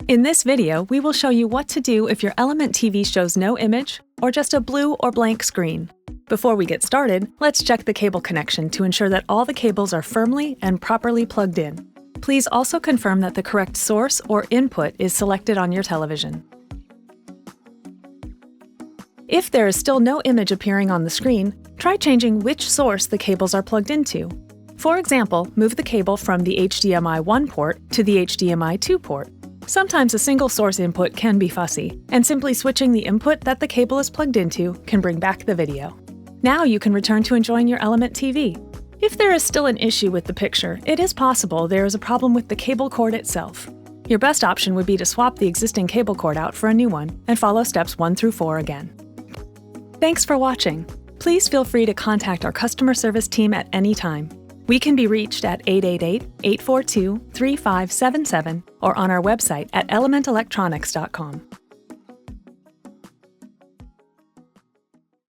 In this video, we will show you what to do if your Element TV shows no image or just a blue or blank screen. Before we get started, let's check the cable connection to ensure that all the cables are firmly and properly plugged in. Please also confirm that the correct source or input is selected on your television. If there is still no image appearing on the screen, try changing which source the cables are plugged into. For example, move the cable from the HDMI 1 port to the HDMI 2 port. Sometimes a single source input can be fussy, and simply switching the input that the cable is plugged into can bring back the video. Now you can return to enjoying your Element TV. If there is still an issue with the picture, it is possible there is a problem with the cable cord itself. Your best option would be to swap the existing cable cord out for a new one and follow steps 1 through 4 again. Thanks for watching. Please feel free to contact our customer service team at any time. We can be reached at 888-842-3577 or on our website at elementelectronics.com.